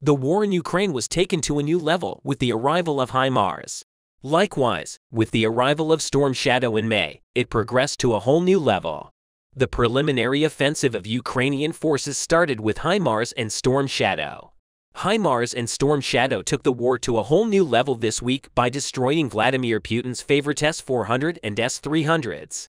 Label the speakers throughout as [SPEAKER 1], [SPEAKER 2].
[SPEAKER 1] The war in Ukraine was taken to a new level with the arrival of HIMARS. Likewise, with the arrival of Storm Shadow in May, it progressed to a whole new level. The preliminary offensive of Ukrainian forces started with HIMARS and Storm Shadow. HIMARS and Storm Shadow took the war to a whole new level this week by destroying Vladimir Putin's favorite S-400 and S-300s.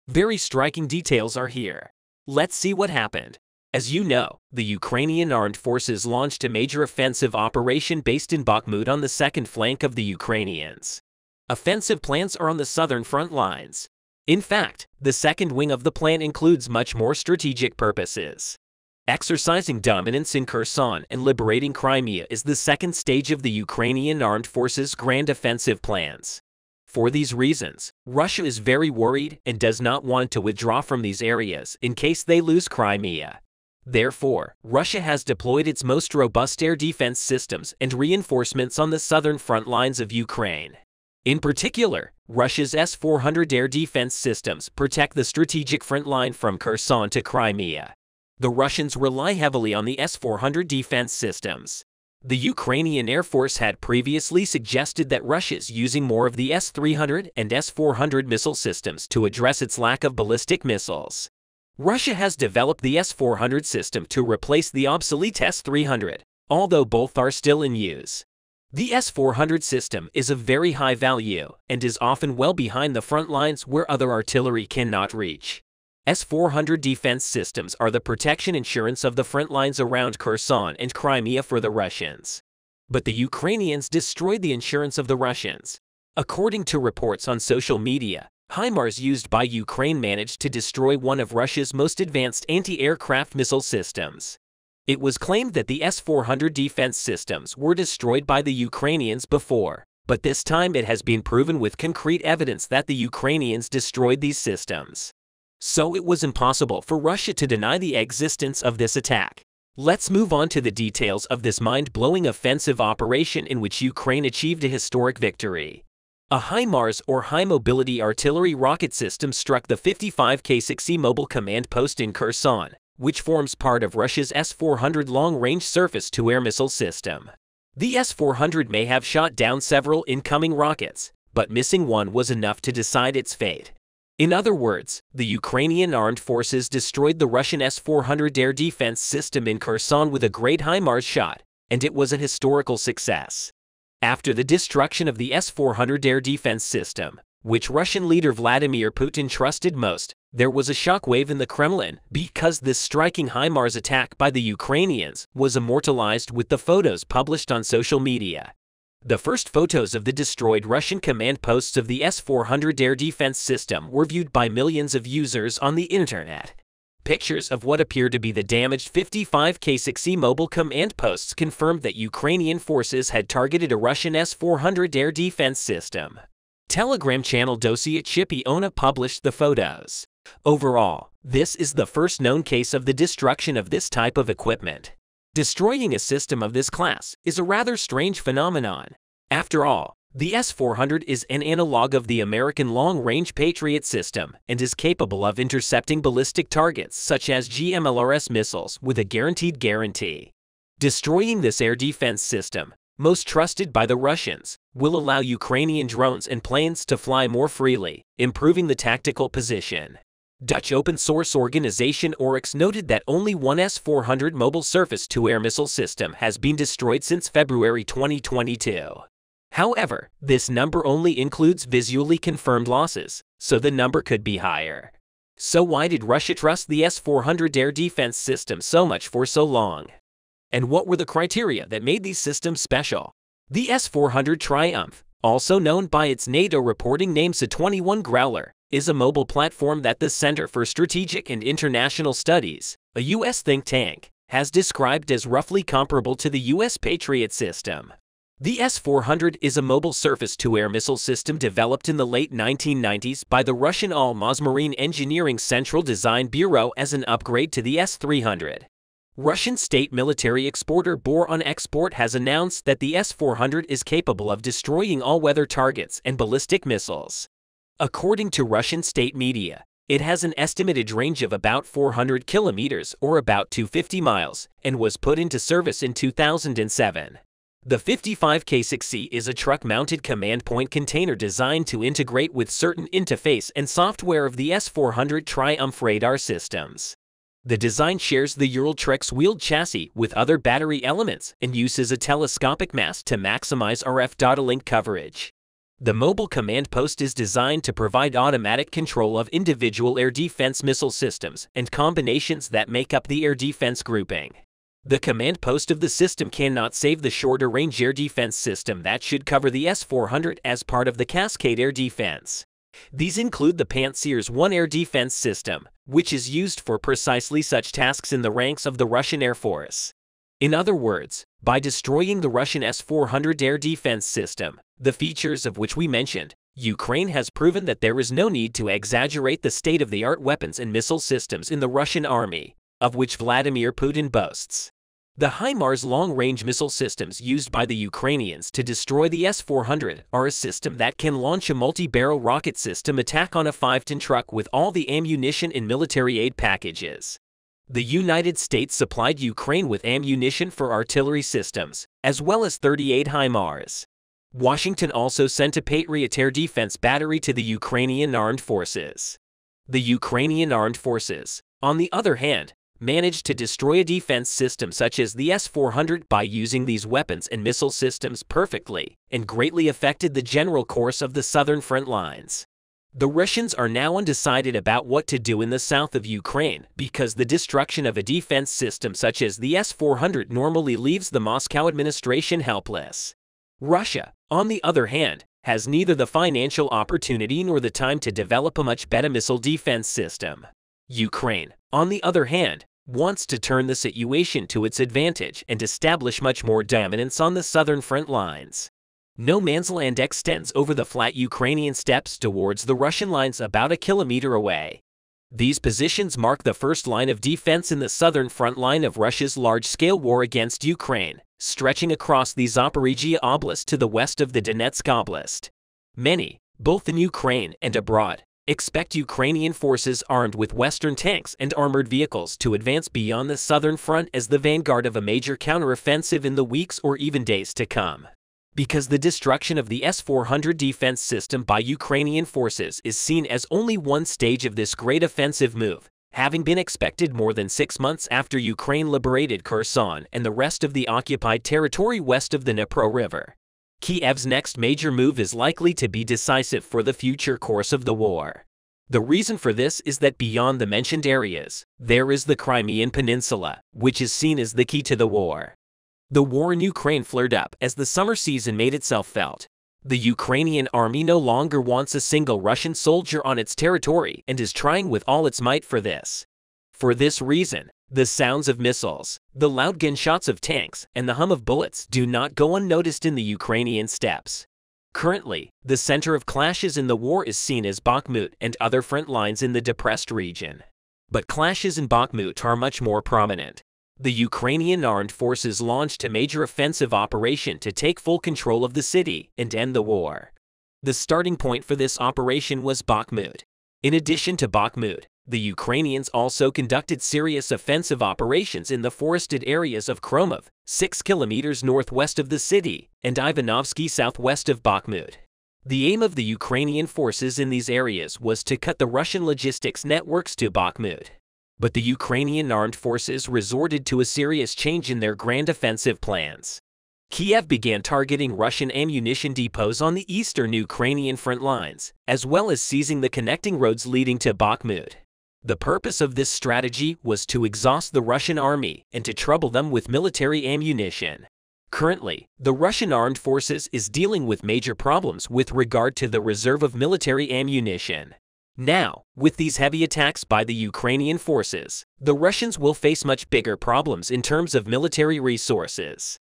[SPEAKER 1] Very striking details are here. Let's see what happened. As you know, the Ukrainian armed forces launched a major offensive operation based in Bakhmut on the second flank of the Ukrainians. Offensive plans are on the southern front lines. In fact, the second wing of the plan includes much more strategic purposes. Exercising dominance in Kherson and liberating Crimea is the second stage of the Ukrainian armed forces' grand offensive plans. For these reasons, Russia is very worried and does not want to withdraw from these areas in case they lose Crimea. Therefore, Russia has deployed its most robust air defense systems and reinforcements on the southern front lines of Ukraine. In particular, Russia's S-400 air defense systems protect the strategic front line from Kherson to Crimea. The Russians rely heavily on the S-400 defense systems. The Ukrainian Air Force had previously suggested that Russia is using more of the S-300 and S-400 missile systems to address its lack of ballistic missiles. Russia has developed the S-400 system to replace the obsolete S-300, although both are still in use. The S-400 system is of very high value and is often well behind the front lines where other artillery cannot reach. S-400 defense systems are the protection insurance of the front lines around Kherson and Crimea for the Russians. But the Ukrainians destroyed the insurance of the Russians. According to reports on social media, HIMARS used by Ukraine managed to destroy one of Russia's most advanced anti-aircraft missile systems. It was claimed that the S-400 defense systems were destroyed by the Ukrainians before, but this time it has been proven with concrete evidence that the Ukrainians destroyed these systems. So it was impossible for Russia to deny the existence of this attack. Let's move on to the details of this mind-blowing offensive operation in which Ukraine achieved a historic victory. A HIMARS or High Mobility Artillery rocket system struck the 55K6E mobile command post in Kherson, which forms part of Russia's S-400 long-range surface-to-air missile system. The S-400 may have shot down several incoming rockets, but missing one was enough to decide its fate. In other words, the Ukrainian armed forces destroyed the Russian S-400 air defense system in Kherson with a great HIMARS shot, and it was a historical success. After the destruction of the S-400 air defense system, which Russian leader Vladimir Putin trusted most, there was a shockwave in the Kremlin because this striking HIMARS attack by the Ukrainians was immortalized with the photos published on social media. The first photos of the destroyed Russian command posts of the S-400 air defense system were viewed by millions of users on the internet. Pictures of what appear to be the damaged 55K6E mobile command posts confirmed that Ukrainian forces had targeted a Russian S-400 air defense system. Telegram channel Dossier Chipiona published the photos. Overall, this is the first known case of the destruction of this type of equipment. Destroying a system of this class is a rather strange phenomenon. After all, the S-400 is an analog of the American long-range Patriot system and is capable of intercepting ballistic targets such as GMLRS missiles with a guaranteed guarantee. Destroying this air defense system, most trusted by the Russians, will allow Ukrainian drones and planes to fly more freely, improving the tactical position. Dutch open-source organization Oryx noted that only one S-400 mobile surface-to-air missile system has been destroyed since February 2022. However, this number only includes visually confirmed losses, so the number could be higher. So why did Russia trust the S-400 air defense system so much for so long? And what were the criteria that made these systems special? The S-400 Triumph, also known by its NATO reporting name Sa-21 Growler, is a mobile platform that the Center for Strategic and International Studies, a U.S. think tank, has described as roughly comparable to the U.S. Patriot system. The S-400 is a mobile surface-to-air missile system developed in the late 1990s by the Russian Almaz Marine Engineering Central Design Bureau as an upgrade to the S-300. Russian state military exporter Boron Export has announced that the S-400 is capable of destroying all-weather targets and ballistic missiles. According to Russian state media, It has an estimated range of about 400 kilometers or about 250 miles and was put into service in 2007. The 55K6C is a truck-mounted command point container designed to integrate with certain interface and software of the S400 Triumph radar systems. The design shares the Eurotrex wheeled chassis with other battery elements and uses a telescopic mast to maximize RF data link coverage. The mobile command post is designed to provide automatic control of individual air defense missile systems and combinations that make up the air defense grouping. The command post of the system cannot save the shorter-range air defense system that should cover the S-400 as part of the Cascade air defense. These include the Pantsir's 1 air defense system, which is used for precisely such tasks in the ranks of the Russian Air Force. In other words, by destroying the Russian S-400 air defense system, the features of which we mentioned, Ukraine has proven that there is no need to exaggerate the state-of-the-art weapons and missile systems in the Russian army, of which Vladimir Putin boasts. The HIMARS long-range missile systems used by the Ukrainians to destroy the S-400 are a system that can launch a multi-barrel rocket system attack on a 5-ton truck with all the ammunition in military aid packages. The United States supplied Ukraine with ammunition for artillery systems, as well as 38 HIMARS. Washington also sent a Patriot air defense battery to the Ukrainian armed forces. The Ukrainian armed forces, on the other hand, managed to destroy a defense system such as the S-400 by using these weapons and missile systems perfectly, and greatly affected the general course of the southern front lines. The Russians are now undecided about what to do in the south of Ukraine because the destruction of a defense system such as the S-400 normally leaves the Moscow administration helpless. Russia, on the other hand, has neither the financial opportunity nor the time to develop a much better missile defense system. Ukraine, on the other hand, wants to turn the situation to its advantage and establish much more dominance on the southern front lines. No man's land extends over the flat Ukrainian steppes towards the Russian lines about a kilometer away. These positions mark the first line of defense in the southern front line of Russia's large-scale war against Ukraine, stretching across the Zaporizhia Oblast to the west of the Donetsk Oblast. Many, both in Ukraine and abroad, expect Ukrainian forces armed with Western tanks and armored vehicles to advance beyond the southern front as the vanguard of a major counteroffensive in the weeks or even days to come. Because the destruction of the S-400 defense system by Ukrainian forces is seen as only one stage of this great offensive move, having been expected more than 6 months after Ukraine liberated Kherson and the rest of the occupied territory west of the Dnipro River. Kiev's next major move is likely to be decisive for the future course of the war. The reason for this is that beyond the mentioned areas, there is the Crimean Peninsula, which is seen as the key to the war. The war in Ukraine flared up as the summer season made itself felt. The Ukrainian army no longer wants a single Russian soldier on its territory and is trying with all its might for this. For this reason, the sounds of missiles, the loud gunshots of tanks, and the hum of bullets do not go unnoticed in the Ukrainian steppes. Currently, the center of clashes in the war is seen as Bakhmut and other front lines in the depressed region. But clashes in Bakhmut are much more prominent. The Ukrainian armed forces launched a major offensive operation to take full control of the city and end the war. The starting point for this operation was Bakhmut. In addition to Bakhmut, the Ukrainians also conducted serious offensive operations in the forested areas of Kromov, 6 kilometers northwest of the city, and Ivanovsky southwest of Bakhmut. The aim of the Ukrainian forces in these areas was to cut the Russian logistics networks to Bakhmut. But the Ukrainian armed forces resorted to a serious change in their grand offensive plans. Kiev began targeting Russian ammunition depots on the eastern Ukrainian front lines, as well as seizing the connecting roads leading to Bakhmut. The purpose of this strategy was to exhaust the Russian army and to trouble them with military ammunition. Currently, the Russian armed forces is dealing with major problems with regard to the reserve of military ammunition. Now, with these heavy attacks by the Ukrainian forces, the Russians will face much bigger problems in terms of military resources.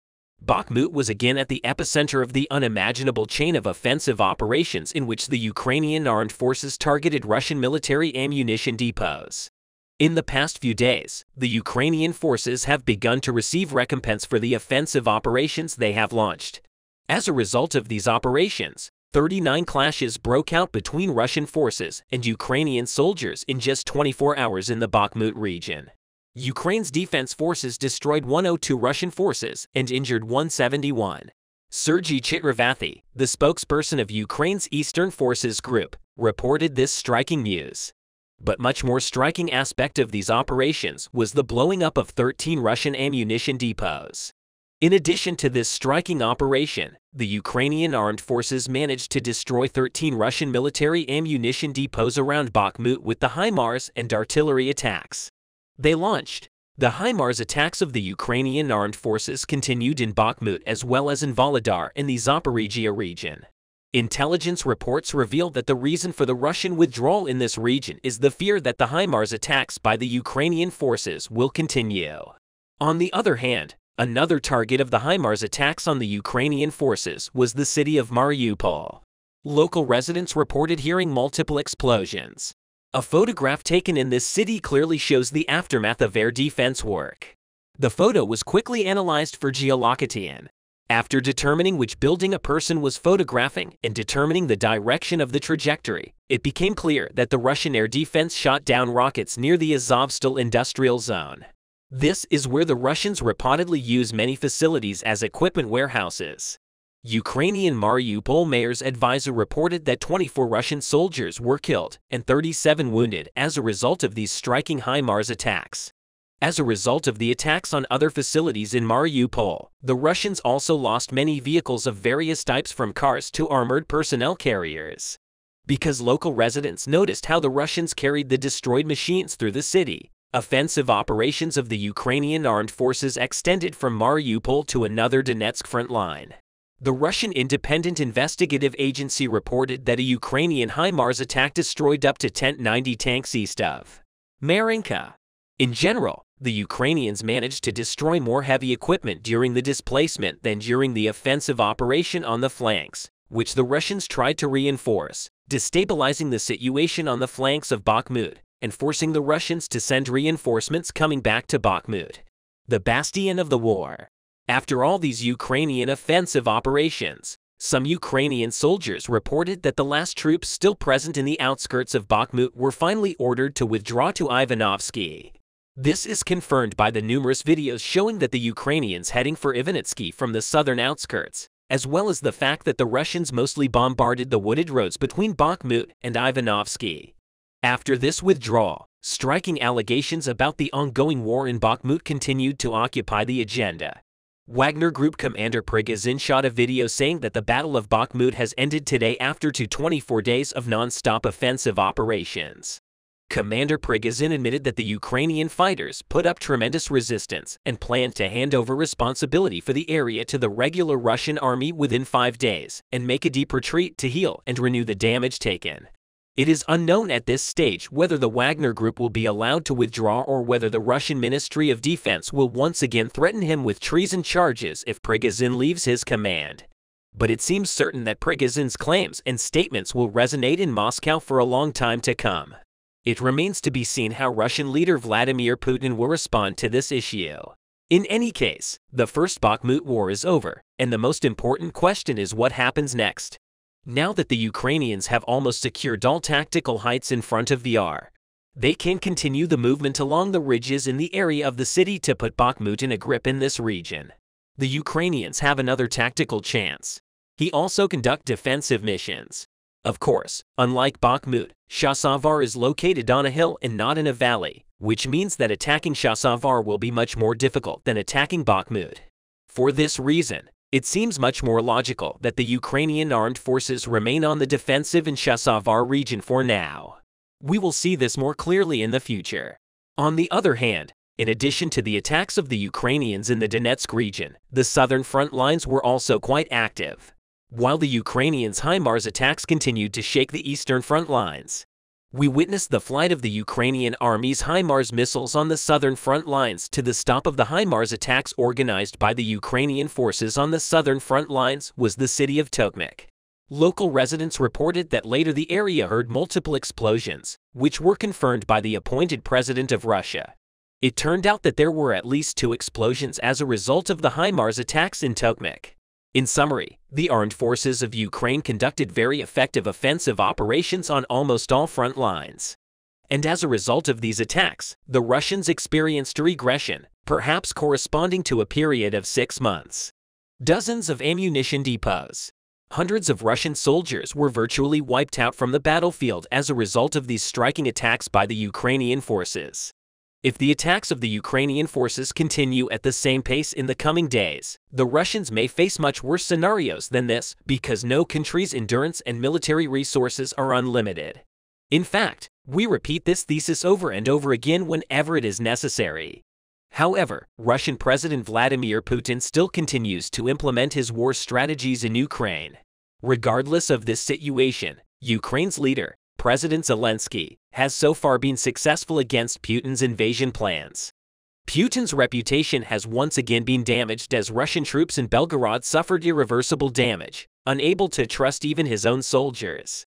[SPEAKER 1] Bakhmut was again at the epicenter of the unimaginable chain of offensive operations in which the Ukrainian armed forces targeted Russian military ammunition depots. In the past few days, the Ukrainian forces have begun to receive recompense for the offensive operations they have launched. As a result of these operations, 39 clashes broke out between Russian forces and Ukrainian soldiers in just 24 hours in the Bakhmut region. Ukraine's defense forces destroyed 102 Russian forces and injured 171. Sergei Chitravathi, the spokesperson of Ukraine's Eastern Forces Group, reported this striking news. But much more striking aspect of these operations was the blowing up of 13 Russian ammunition depots. In addition to this striking operation, the Ukrainian armed forces managed to destroy 13 Russian military ammunition depots around Bakhmut with the HIMARS and artillery attacks they launched. The HIMARS attacks of the Ukrainian armed forces continued in Bakhmut as well as in Volodar in the Zaporizhia region. Intelligence reports revealed that the reason for the Russian withdrawal in this region is the fear that the HIMARS attacks by the Ukrainian forces will continue. On the other hand, another target of the HIMARS attacks on the Ukrainian forces was the city of Mariupol. Local residents reported hearing multiple explosions. A photograph taken in this city clearly shows the aftermath of air defense work. The photo was quickly analyzed for geolocation. After determining which building a person was photographing and determining the direction of the trajectory, it became clear that the Russian air defense shot down rockets near the Azovstal industrial zone. This is where the Russians reportedly use many facilities as equipment warehouses. Ukrainian Mariupol mayor's advisor reported that 24 Russian soldiers were killed and 37 wounded as a result of these striking HIMARS attacks. As a result of the attacks on other facilities in Mariupol, the Russians also lost many vehicles of various types from cars to armored personnel carriers. Because local residents noticed how the Russians carried the destroyed machines through the city, offensive operations of the Ukrainian armed forces extended from Mariupol to another Donetsk front line. The Russian Independent Investigative Agency reported that a Ukrainian HIMARS attack destroyed up to 90 tanks east of Marinka. In general, the Ukrainians managed to destroy more heavy equipment during the displacement than during the offensive operation on the flanks, which the Russians tried to reinforce, destabilizing the situation on the flanks of Bakhmut and forcing the Russians to send reinforcements coming back to Bakhmut, the bastion of the war. After all these Ukrainian offensive operations, some Ukrainian soldiers reported that the last troops still present in the outskirts of Bakhmut were finally ordered to withdraw to Ivanovsky. This is confirmed by the numerous videos showing that the Ukrainians heading for Ivanitsky from the southern outskirts, as well as the fact that the Russians mostly bombarded the wooded roads between Bakhmut and Ivanovsky. After this withdrawal, striking allegations about the ongoing war in Bakhmut continued to occupy the agenda. Wagner Group commander Prigozhin shot a video saying that the Battle of Bakhmut has ended today after 24 days of non-stop offensive operations. Commander Prigozhin admitted that the Ukrainian fighters put up tremendous resistance and planned to hand over responsibility for the area to the regular Russian army within 5 days and make a deep retreat to heal and renew the damage taken. It is unknown at this stage whether the Wagner Group will be allowed to withdraw or whether the Russian Ministry of Defense will once again threaten him with treason charges if Prigozhin leaves his command. But it seems certain that Prigozhin's claims and statements will resonate in Moscow for a long time to come. It remains to be seen how Russian leader Vladimir Putin will respond to this issue. In any case, the first Bakhmut war is over, and the most important question is what happens next. Now that the Ukrainians have almost secured all tactical heights in front of VR, they can continue the movement along the ridges in the area of the city to put Bakhmut in a grip in this region. The Ukrainians have another tactical chance. He also conduct defensive missions. Of course, unlike Bakhmut, Chasiv is located on a hill and not in a valley, which means that attacking Chasiv will be much more difficult than attacking Bakhmut. For this reason, it seems much more logical that the Ukrainian armed forces remain on the defensive in Chasiv region for now. We will see this more clearly in the future. On the other hand, in addition to the attacks of the Ukrainians in the Donetsk region, the southern front lines were also quite active. While the Ukrainians' HIMARS attacks continued to shake the eastern front lines, we witnessed the flight of the Ukrainian army's HIMARS missiles on the southern front lines to the stop of the HIMARS attacks organized by the Ukrainian forces on the southern front lines was the city of Tokmak. Local residents reported that later the area heard multiple explosions, which were confirmed by the appointed president of Russia. It turned out that there were at least 2 explosions as a result of the HIMARS attacks in Tokmak. In summary, the armed forces of Ukraine conducted very effective offensive operations on almost all front lines. And as a result of these attacks, the Russians experienced a regression, perhaps corresponding to a period of 6 months. Dozens of ammunition depots. Hundreds of Russian soldiers were virtually wiped out from the battlefield as a result of these striking attacks by the Ukrainian forces. If the attacks of the Ukrainian forces continue at the same pace in the coming days, the Russians may face much worse scenarios than this because no country's endurance and military resources are unlimited. In fact, we repeat this thesis over and over again whenever it is necessary. However, Russian President Vladimir Putin still continues to implement his war strategies in Ukraine. Regardless of this situation, Ukraine's leader, President Zelensky, has so far been successful against Putin's invasion plans. Putin's reputation has once again been damaged as Russian troops in Belgorod suffered irreversible damage, unable to trust even his own soldiers.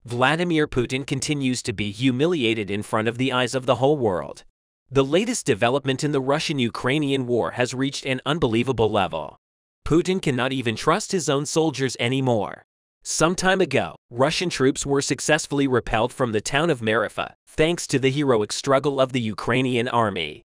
[SPEAKER 1] Vladimir Putin continues to be humiliated in front of the eyes of the whole world. The latest development in the Russian-Ukrainian war has reached an unbelievable level. Putin cannot even trust his own soldiers anymore. Some time ago, Russian troops were successfully repelled from the town of Mariupol, thanks to the heroic struggle of the Ukrainian army.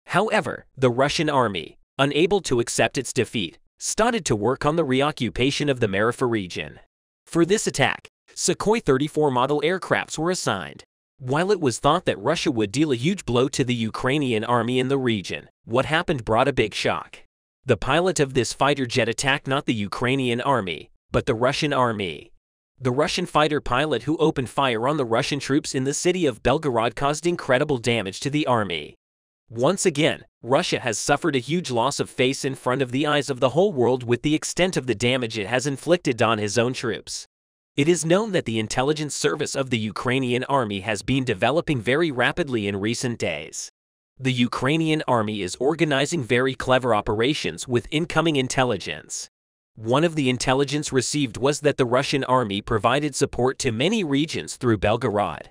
[SPEAKER 1] However, the Russian army, unable to accept its defeat, started to work on the reoccupation of the Mariupol region. For this attack, Sukhoi 34 model aircrafts were assigned. While it was thought that Russia would deal a huge blow to the Ukrainian army in the region, what happened brought a big shock. The pilot of this fighter jet attacked not the Ukrainian army, but the Russian army. The Russian fighter pilot who opened fire on the Russian troops in the city of Belgorod caused incredible damage to the army. Once again, Russia has suffered a huge loss of face in front of the eyes of the whole world with the extent of the damage it has inflicted on his own troops. It is known that the intelligence service of the Ukrainian army has been developing very rapidly in recent days. The Ukrainian army is organizing very clever operations with incoming intelligence. One of the intelligence received was that the Russian army provided support to many regions through Belgorod.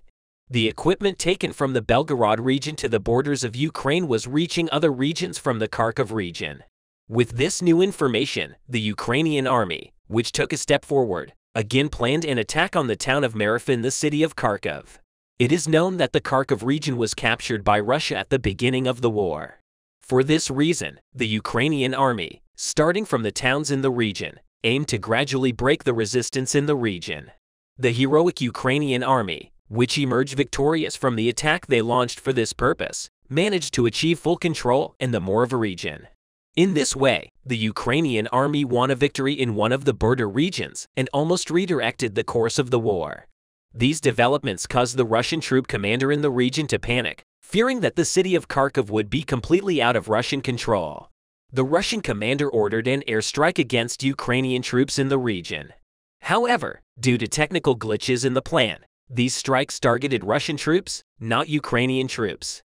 [SPEAKER 1] The equipment taken from the Belgorod region to the borders of Ukraine was reaching other regions from the Kharkov region. With this new information, the Ukrainian army, which took a step forward, again planned an attack on the town of Mariupol in the city of Kharkov. It is known that the Kharkov region was captured by Russia at the beginning of the war. For this reason, the Ukrainian army, starting from the towns in the region, aimed to gradually break the resistance in the region. The heroic Ukrainian army, which emerged victorious from the attack they launched for this purpose, managed to achieve full control in the Morava region. In this way, the Ukrainian army won a victory in one of the border regions and almost redirected the course of the war. These developments caused the Russian troop commander in the region to panic, fearing that the city of Kharkov would be completely out of Russian control. The Russian commander ordered an airstrike against Ukrainian troops in the region. However, due to technical glitches in the plan, these strikes targeted Russian troops, not Ukrainian troops.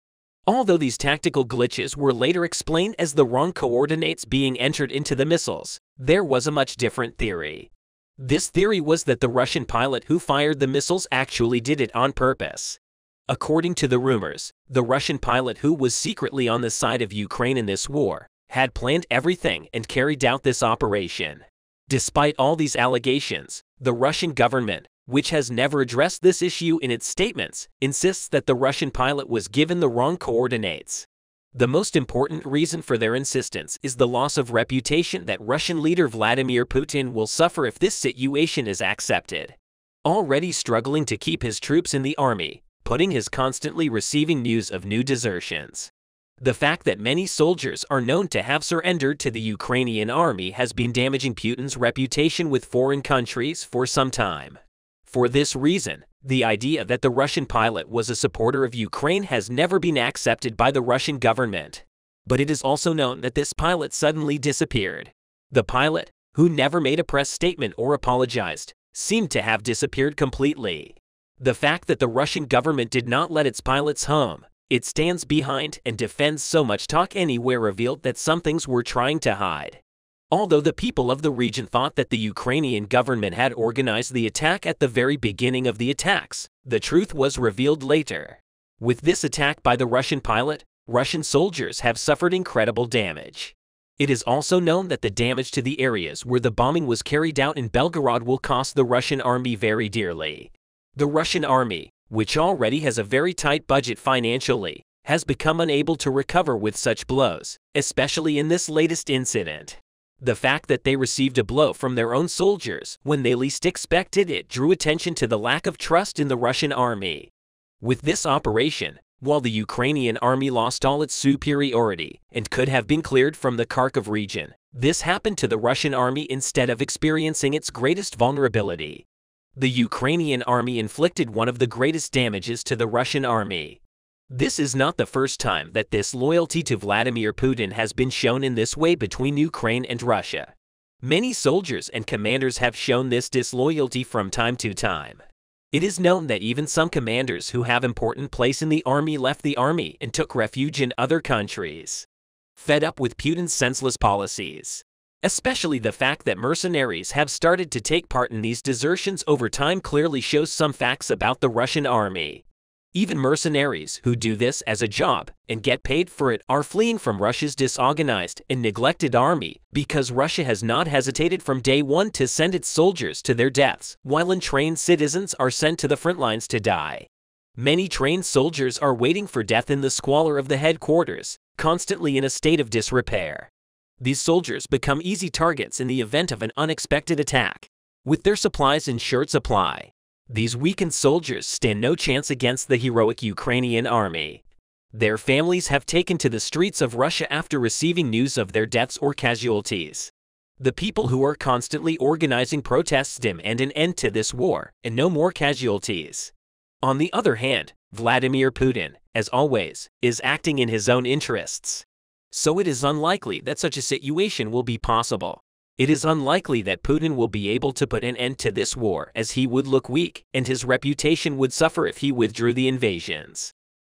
[SPEAKER 1] Although these tactical glitches were later explained as the wrong coordinates being entered into the missiles, there was a much different theory. This theory was that the Russian pilot who fired the missiles actually did it on purpose. According to the rumors, the Russian pilot who was secretly on the side of Ukraine in this war had planned everything and carried out this operation. Despite all these allegations, the Russian government, which has never addressed this issue in its statements, insists that the Russian pilot was given the wrong coordinates. The most important reason for their insistence is the loss of reputation that Russian leader Vladimir Putin will suffer if this situation is accepted. Already struggling to keep his troops in the army, Putin is constantly receiving news of new desertions. The fact that many soldiers are known to have surrendered to the Ukrainian army has been damaging Putin's reputation with foreign countries for some time. For this reason, the idea that the Russian pilot was a supporter of Ukraine has never been accepted by the Russian government. But it is also known that this pilot suddenly disappeared. The pilot, who never made a press statement or apologized, seemed to have disappeared completely. The fact that the Russian government did not let its pilots home, it stands behind and defends so much talk anywhere revealed that some things were trying to hide. Although the people of the region thought that the Ukrainian government had organized the attack at the very beginning of the attacks, the truth was revealed later. With this attack by the Russian pilot, Russian soldiers have suffered incredible damage. It is also known that the damage to the areas where the bombing was carried out in Belgorod will cost the Russian army very dearly. The Russian army, which already has a very tight budget financially, has become unable to recover with such blows, especially in this latest incident. The fact that they received a blow from their own soldiers when they least expected it drew attention to the lack of trust in the Russian army. With this operation, while the Ukrainian army lost all its superiority and could have been cleared from the Kharkov region, this happened to the Russian army instead of experiencing its greatest vulnerability. The Ukrainian army inflicted one of the greatest damages to the Russian army. This is not the first time that this loyalty to Vladimir Putin has been shown in this way between Ukraine and Russia. Many soldiers and commanders have shown this disloyalty from time to time. It is known that even some commanders who have important place in the army left the army and took refuge in other countries. Fed up with Putin's senseless policies. Especially the fact that mercenaries have started to take part in these desertions over time clearly shows some facts about the Russian army. Even mercenaries who do this as a job and get paid for it are fleeing from Russia's disorganized and neglected army because Russia has not hesitated from day one to send its soldiers to their deaths, while untrained citizens are sent to the front lines to die. Many trained soldiers are waiting for death in the squalor of the headquarters, constantly in a state of disrepair. These soldiers become easy targets in the event of an unexpected attack. With their supplies in short supply, these weakened soldiers stand no chance against the heroic Ukrainian army. Their families have taken to the streets of Russia after receiving news of their deaths or casualties. The people who are constantly organizing protests demand an end to this war and no more casualties. On the other hand, Vladimir Putin, as always, is acting in his own interests. So it is unlikely that such a situation will be possible. It is unlikely that Putin will be able to put an end to this war, as he would look weak and his reputation would suffer if he withdrew the invasions.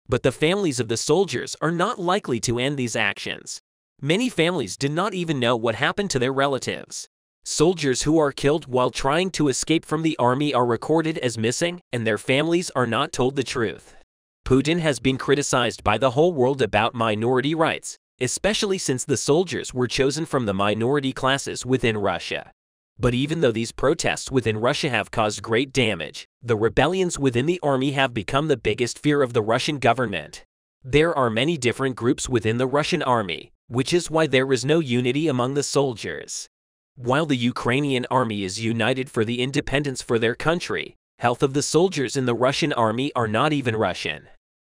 [SPEAKER 1] But the families of the soldiers are not likely to end these actions. Many families do not even know what happened to their relatives. Soldiers who are killed while trying to escape from the army are recorded as missing, and their families are not told the truth. Putin has been criticized by the whole world about minority rights, especially since the soldiers were chosen from the minority classes within Russia. But even though these protests within Russia have caused great damage, the rebellions within the army have become the biggest fear of the Russian government. There are many different groups within the Russian army, which is why there is no unity among the soldiers. While the Ukrainian army is united for the independence for their country, half of the soldiers in the Russian army are not even Russian.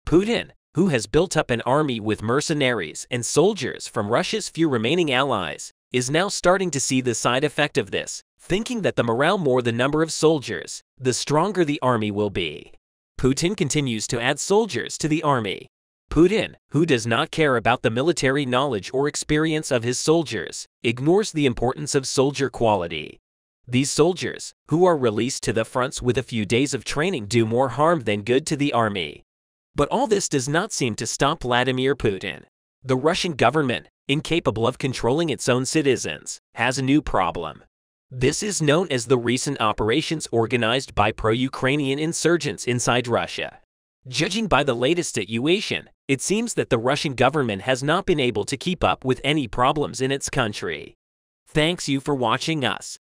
[SPEAKER 1] Putin, who has built up an army with mercenaries and soldiers from Russia's few remaining allies, is now starting to see the side effect of this, thinking that the morale more the number of soldiers, the stronger the army will be. Putin continues to add soldiers to the army. Putin, who does not care about the military knowledge or experience of his soldiers, ignores the importance of soldier quality. These soldiers, who are released to the fronts with a few days of training, do more harm than good to the army. But all this does not seem to stop Vladimir Putin. The Russian government, incapable of controlling its own citizens, has a new problem. This is known as the recent operations organized by pro-Ukrainian insurgents inside Russia. Judging by the latest situation, it seems that the Russian government has not been able to keep up with any problems in its country. Thanks you for watching us.